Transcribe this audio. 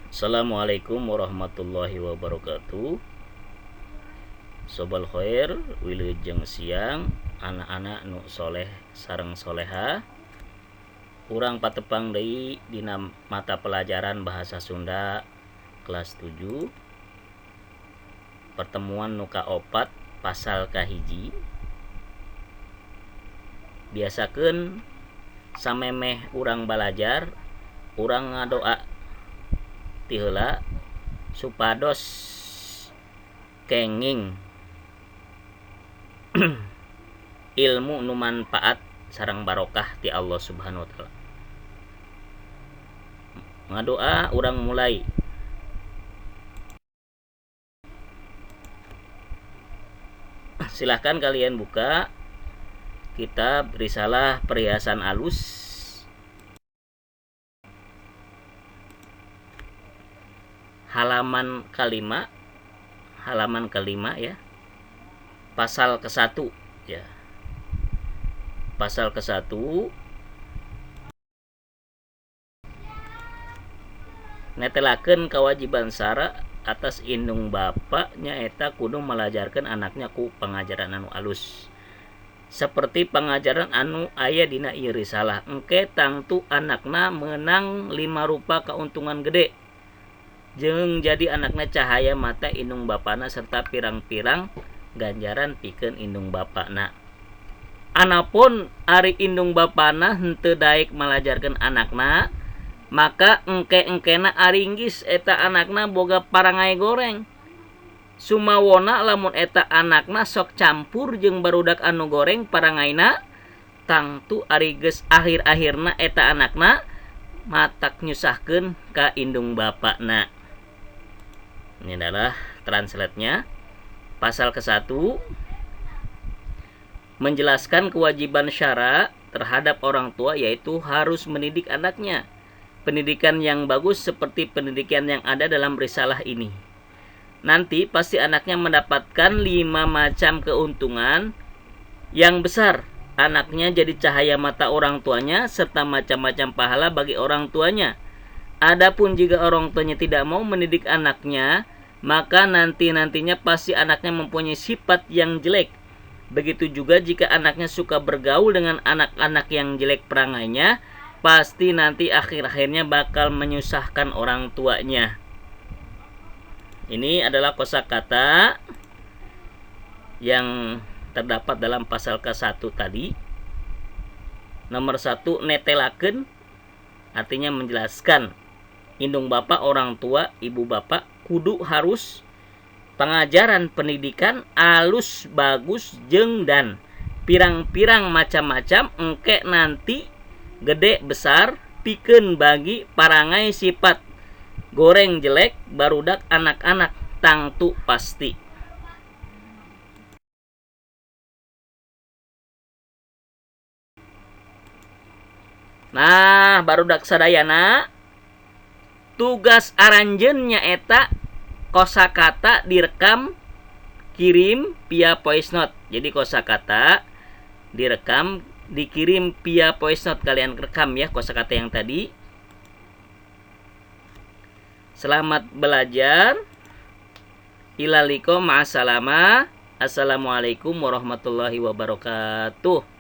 Assalamualaikum warahmatullahi wabarakatuh. Sobal khair, wilujeng siang, anak-anak nu soleh sareng soleha. Urang patepang deui dina mata pelajaran bahasa Sunda kelas 7. Pertemuan nu kaopat pasal kahiji. Biasakeun samemeh urang balajar, urang ngadoa ti heula supados kenging ilmu nu manfaat sareng barokah ti Allah Subhanahu wa taala. Ngadoa urang mulai. Silahkan kalian buka kitab Risalah Perhiasan Alus halaman kelima ya. Pasal ke-1 ya. Pasal ke-1 netelakeun kewajiban sara atas indung bapa nyaeta kudu malajarkeun anaknya ku pangajaran anu alus. Seperti pengajaran anu aya dina ieu risalah, engke tangtu anakna menang 5 rupa keuntungan gede. Jeung jadi anakna cahaya mata indung bapana serta pirang-pirang ganjaran pikeun indung bapana. Anapun ari indung bapana henteu daek malajarkeun anakna, maka engke-engkena aringgis eta anakna boga parangai goreng. Sumawona lamun eta anakna sok campur jeung barudak anu goreng parangaina, tangtu ari geus akhir-akhirna eta anakna matak nyusahkeun ka indung bapana. Ini adalah translate-nya. Pasal ke-1 menjelaskan kewajiban syara terhadap orang tua, yaitu harus mendidik anaknya pendidikan yang bagus seperti pendidikan yang ada dalam risalah ini. Nanti pasti anaknya mendapatkan 5 macam keuntungan yang besar. Anaknya jadi cahaya mata orang tuanya serta macam-macam pahala bagi orang tuanya. Adapun jika orang tuanya tidak mau mendidik anaknya, maka nantinya pasti anaknya mempunyai sifat yang jelek. Begitu juga jika anaknya suka bergaul dengan anak-anak yang jelek perangainya, pasti nanti akhir-akhirnya bakal menyusahkan orang tuanya. Ini adalah kosakata yang terdapat dalam pasal ke-1 tadi. Nomor 1, netelakeun, artinya menjelaskan. Indung bapa, orang tua, ibu bapak kudu harus pengajaran pendidikan alus bagus jeung dan pirang-pirang macam-macam engke nanti gede besar pikeun bagi parangai sifat goreng jelek barudak anak-anak tangtu pasti. Nah, barudak sadayana tugas aranjeun nyaeta kosakata direkam kirim via voice note. Jadi kosakata direkam dikirim via voice note, kalian rekam ya kosakata yang tadi. Selamat belajar. Ilaliko ma'asalama. Assalamualaikum warahmatullahi wabarakatuh.